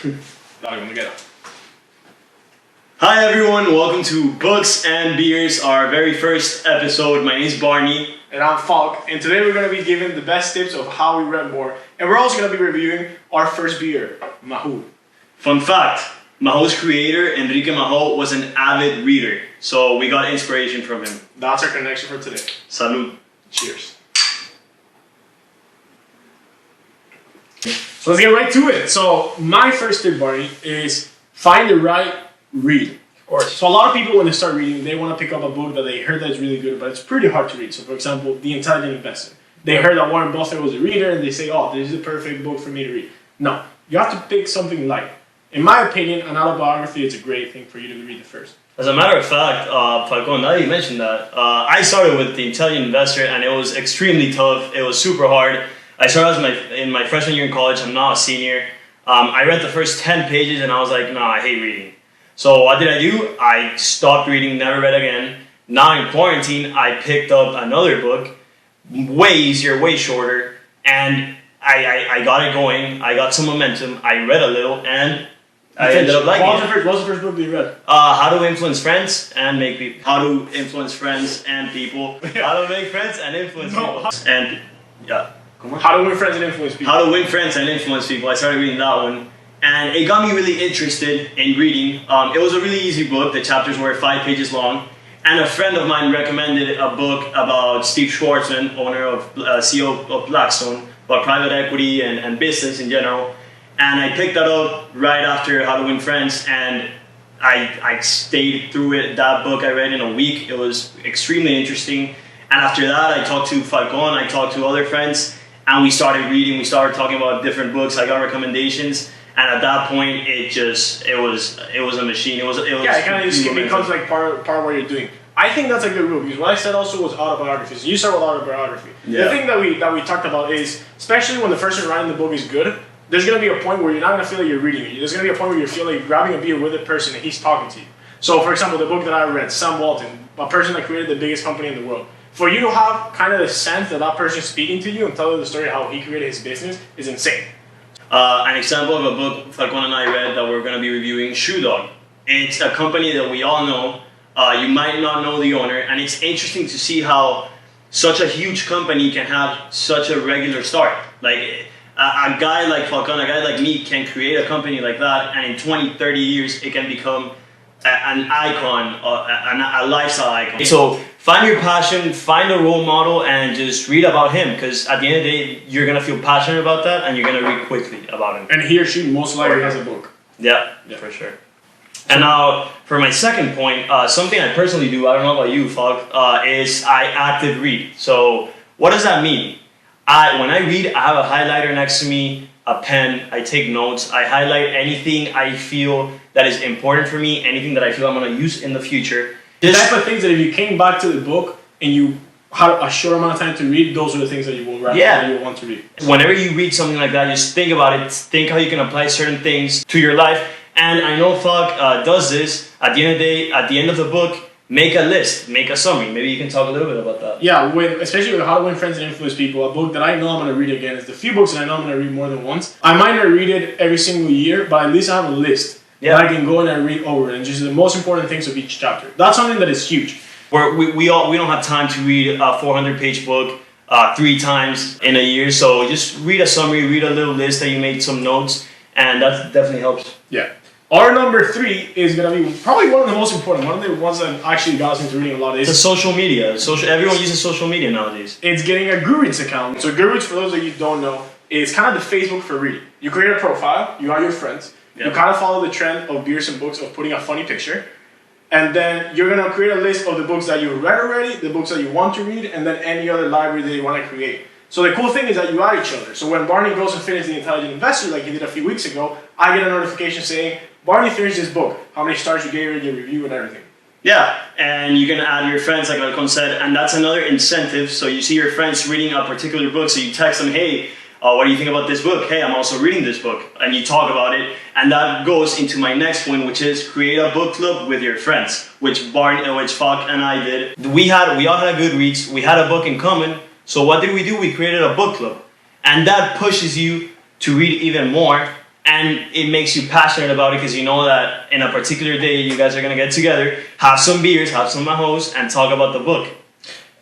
Dale, cuando quiera. Hi everyone, welcome to Books and Beers, our very first episode. My name is Barney. And I'm Falk, and today we're going to be giving the best tips of how we read more. And we're also going to be reviewing our first beer, Mahou. Fun fact, Mahou's creator, Enrique Mahou, was an avid reader. So we got inspiration from him. That's our connection for today. Salud. Cheers. So let's get right to it. So my first tip, Barney, is find the right read. Of course. So a lot of people, when they start reading, they want to pick up a book that they heard that's really good, but it's pretty hard to read. So for example, The Intelligent Investor. They heard that Warren Buffett was a reader, and they say, oh, this is the perfect book for me to read. No, you have to pick something light. In my opinion, an autobiography is a great thing for you to read the first. As a matter of fact, Falcon, now that you mentioned that, I started with The Intelligent Investor, and it was extremely tough. It was super hard. I started in my freshman year in college. I'm now a senior. I read the first 10 pages, and I was like, nah, I hate reading. So what did I do? I stopped reading, never read again. Now in quarantine, I picked up another book, way easier, way shorter, and I got it going. I got some momentum. I read a little, and I ended up liking it. What was the first book that you read? How to Influence Friends and Make People. How to Influence Friends and People. How to Make Friends and Influence People. And, yeah. How to Win Friends and Influence People. How to Win Friends and Influence People. I started reading that one. And it got me really interested in reading. It was a really easy book. The chapters were 5 pages long. And a friend of mine recommended a book about Steve Schwarzman, owner of CEO of Blackstone, about private equity and business in general. And I picked that up right after How to Win Friends, and I stayed through it. That book I read in a week. It was extremely interesting. And after that, I talked to Falcon, I talked to other friends, and we started reading. We started talking about different books. I got recommendations. And at that point, it was a machine. It kind of just becomes like part of what you're doing. I think that's a good rule, because what I said also was autobiographies. You start with autobiography. Yeah. The thing that we talked about is, especially when the person writing the book is good, there's going to be a point where you're not going to feel like you're reading it. There's going to be a point where you feel like grabbing a beer with a person and he's talking to you. So for example, the book that I read, Sam Walton, a person that created the biggest company in the world. For you to have kind of the sense that that person is speaking to you and telling the story of how he created his business is insane. An example of a book Falcon and I read that we're going to be reviewing, Shoe Dog. It's a company that we all know. You might not know the owner, and it's interesting to see how such a huge company can have such a regular start. Like a guy like Falcon, a guy like me can create a company like that, and in 20, 30 years it can become an icon, a lifestyle icon. So find your passion, find a role model, and just read about him, because at the end of the day, you're going to feel passionate about that, and you're going to read quickly about him. And he or she most likely has a book. Yeah, for sure. And now, for my second point, something I personally do, I don't know about you, Falk, is I active read. So what does that mean? When I read, I have a highlighter next to me, a pen, I take notes, I highlight anything I feel that is important for me, anything that I feel I'm going to use in the future. The type of things that if you came back to the book and you had a short amount of time to read, those are the things that you will want to read. Whenever you read something like that, just think about it, think how you can apply certain things to your life. And I know Falk does this. At the end of the day, at the end of the book, make a list, make a summary. Maybe you can talk a little bit about that. Yeah, especially with How to Win Friends and Influence People, a book that I know I'm going to read again. It's the few books that I know I'm going to read more than once. I might not read it every single year, but at least I have a list that I can go in and read over it, and just the most important things of each chapter. That's something that is huge. We don't have time to read a 400-page book 3 times in a year, so just read a summary, read a little list that you made some notes, and that definitely helps. Yeah. Our number 3 is going to be probably one of the most important, one of the ones that actually got us into reading a lot. It's social media. Everyone uses social media nowadays. It's getting a Goodreads account. So Goodreads, for those of you who don't know, is kind of the Facebook for reading. You create a profile, you got your friends, you kind of follow the trend of beers and books of putting a funny picture, and then you're going to create a list of the books that you read already, the books that you want to read, and then any other library that you want to create. So the cool thing is that you add each other. So when Barney goes and finishes The Intelligent Investor, like he did a few weeks ago, I get a notification saying, Barney finished this book, how many stars you gave it, your review, and everything. Yeah, and you can add your friends, like Falcon said, and that's another incentive. So you see your friends reading a particular book, so you text them, hey, what do you think about this book? Hey, I'm also reading this book. And you talk about it, and that goes into my next point, which is create a book club with your friends, which Falk and I did. We all had a Goodreads, we had a book in common, so what did? We created a book club. And that pushes you to read even more, and it makes you passionate about it because you know that in a particular day you guys are gonna get together, have some beers, have some mojos, and talk about the book.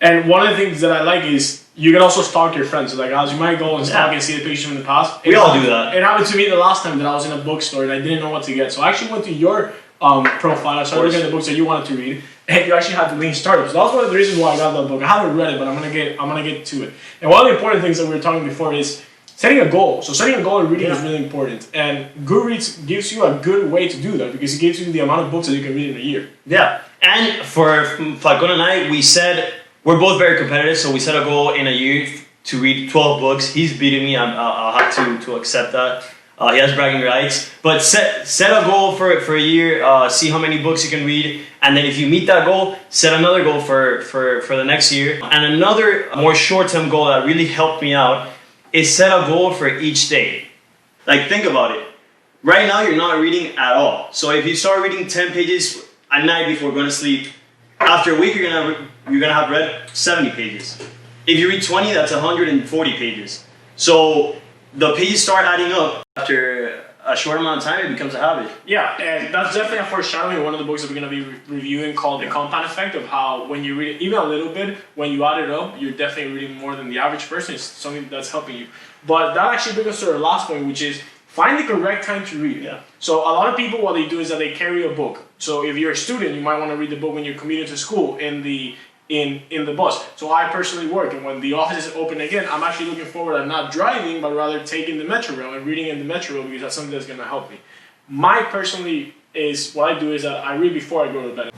And one of the things that I like is you can also stalk your friends. So like, as you might go and stalk and see the pictures from the past. We all do that. It happened to me the last time that I was in a bookstore and I didn't know what to get. So I actually went to your profile. I started looking at the books that you wanted to read, and you actually had the link started. So that was one of the reasons why I got that book. I haven't read it, but I'm gonna get to it. And one of the important things that we were talking before is setting a goal. So setting a goal in reading is really important, and Goodreads gives you a good way to do that because it gives you the amount of books that you can read in a year. Yeah, and for Falcon and I, we said we're both very competitive, so we set a goal in a year to read 12 books. He's beating me. I'll have to accept that. He has bragging rights, but set a goal for a year. See how many books you can read, and then if you meet that goal, set another goal for the next year. And another more short-term goal that really helped me out is set a goal for each day. Like, think about it. Right now, you're not reading at all. So if you start reading 10 pages at night before going to sleep, after a week you're gonna have read 70 pages. If you read 20, that's 140 pages. So the pages start adding up. After a short amount of time, it becomes a habit. Yeah, and that's definitely a foreshadowing of one of the books that we're going to be reviewing called The Compound Effect, of how when you read it, even a little bit, when you add it up, you're definitely reading more than the average person. It's something that's helping you. But that actually brings us to our last point, which is find the correct time to read. Yeah. So a lot of people, what they do is that they carry a book. So if you're a student, you might want to read the book when you're commuting to school in the bus. So I personally work, and when the office is open again, I'm actually looking forward to not driving, but rather taking the metro rail and reading in the metro rail because that's something that's going to help me. My personally is, what I do is that I read before I go to bed.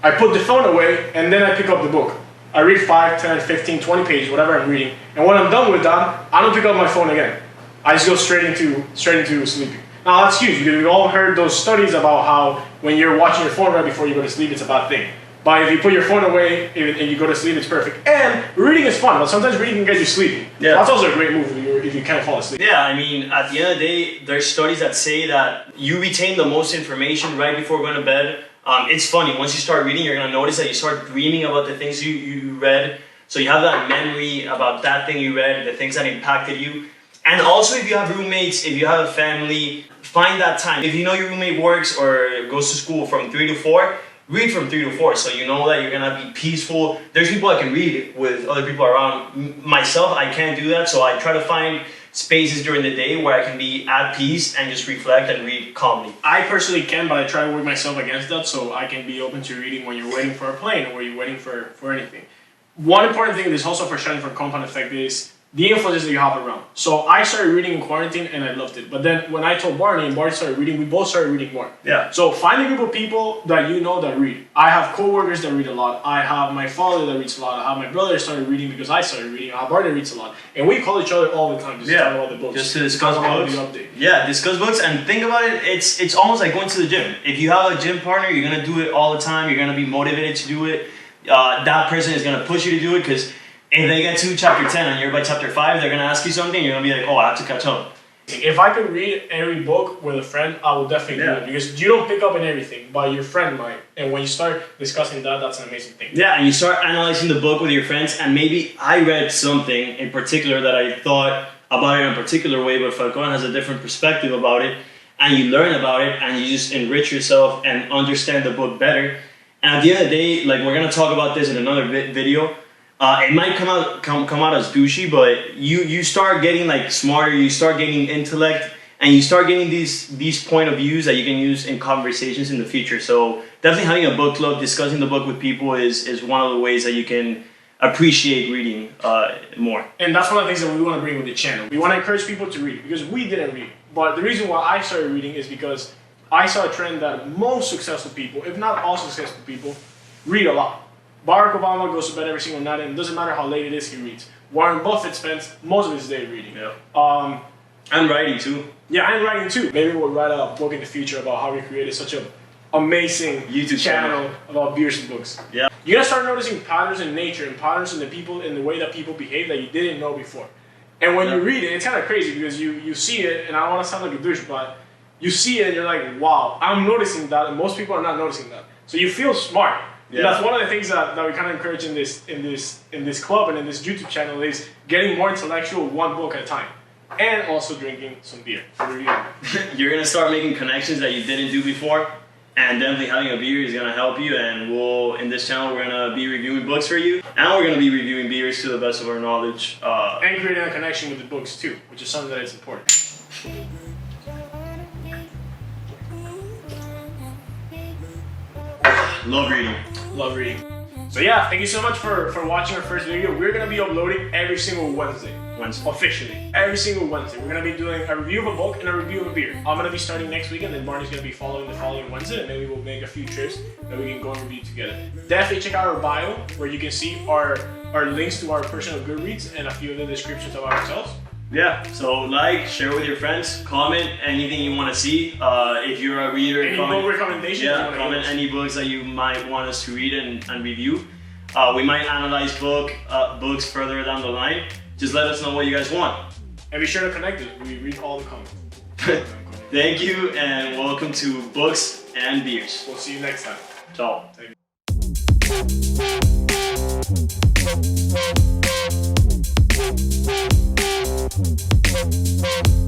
I put the phone away, and then I pick up the book. I read 5, 10, 15, 20 pages, whatever I'm reading, and when I'm done with that, I don't pick up my phone again. I just go straight into sleeping. Now that's huge because we've all heard those studies about how when you're watching your phone right before you go to sleep, it's a bad thing. But if you put your phone away and you go to sleep, it's perfect. And reading is fun, but sometimes reading can get you sleepy. Yeah. That's also a great move if you can't fall asleep. Yeah, I mean, at the end of the day, there's studies that say that you retain the most information right before going to bed. It's funny, once you start reading, you're going to notice that you start dreaming about the things you read. So you have that memory about that thing you read, the things that impacted you. And also, if you have roommates, if you have a family, find that time. If you know your roommate works or goes to school from 3 to 4, read from 3 to 4 so you know that you're going to be peaceful. There's people I can read with other people around. Myself, I can't do that, so I try to find spaces during the day where I can be at peace and just reflect and read calmly. I personally can, but I try to work myself against that so I can be open to reading when you're waiting for a plane or you're waiting for anything. One important thing that's also for sharing for Compound Effect is the influences that you have around. So I started reading in quarantine and I loved it. But then when I told Barney and Barney started reading, we both started reading more. Yeah. So find a group of people that you know that read. I have coworkers that read a lot. I have my father that reads a lot. I have my brother that started reading because I started reading. I have Barney reads a lot. And we call each other all the time just to talk about the books. Just to discuss books. The update. Yeah, discuss books and think about it. It's almost like going to the gym. If you have a gym partner, you're going to do it all the time. You're going to be motivated to do it. That person is going to push you to do it because if they get to chapter 10 and you're by chapter 5, they're going to ask you something, you're going to be like, oh, I have to catch up. If I could read every book with a friend, I would definitely do it. Because you don't pick up on everything, but your friend might. And when you start discussing that, that's an amazing thing. Yeah, and you start analyzing the book with your friends, and maybe I read something in particular that I thought about it in a particular way, but Falcon has a different perspective about it, and you learn about it, and you just enrich yourself and understand the book better. And at the end of the day, like we're going to talk about this in another video, it might come out as douchey, but you start getting like smarter, you start gaining intellect, and you start getting these point of views that you can use in conversations in the future. So definitely having a book club, discussing the book with people is one of the ways that you can appreciate reading more. And that's one of the things that we want to bring with the channel. We want to encourage people to read because we didn't read. But the reason why I started reading is because I saw a trend that most successful people, if not all successful people, read a lot. Barack Obama goes to bed every single night, and it doesn't matter how late it is, he reads. Warren Buffett spends most of his day reading. Yeah. And writing too. Yeah, and writing too. Maybe we'll write a book in the future about how we created such an amazing YouTube channel about beers and books. Yeah. You're gonna start noticing patterns in nature and patterns in the people, in the way that people behave that you didn't know before. And when you read it, it's kind of crazy because you see it, and I don't want to sound like a douche, but you see it and you're like, wow, I'm noticing that, and most people are not noticing that. So you feel smart. Yeah. That's one of the things that we kind of encourage in this club and in this YouTube channel is getting more intellectual one book at a time. and also drinking some beer for the review. You're gonna start making connections that you didn't do before, and definitely having a beer is gonna help you. And in this channel, we're gonna be reviewing books for you, and we're gonna be reviewing beers to the best of our knowledge. And creating a connection with the books too, which is something that is important. Love reading. Love reading. So yeah, thank you so much for watching our first video. We're gonna be uploading every single Wednesday. Officially. Every single Wednesday. We're gonna be doing a review of a book and a review of a beer. I'm gonna be starting next week, and then Barney's gonna be following the following Wednesday, and maybe we'll make a few trips that we can go and review together. Definitely check out our bio where you can see our links to our personal Goodreads and a few of the descriptions about ourselves. Yeah, so like, share with your friends, comment anything you want to see. If you're a reader, Any comment, book recommendations? yeah, comment any books that you might want us to read and review. We might analyze books further down the line. Just let us know what you guys want. And be sure to connect us. We read all the comments. Thank you, and welcome to Books and Beers. We'll see you next time. Ciao. Thank you.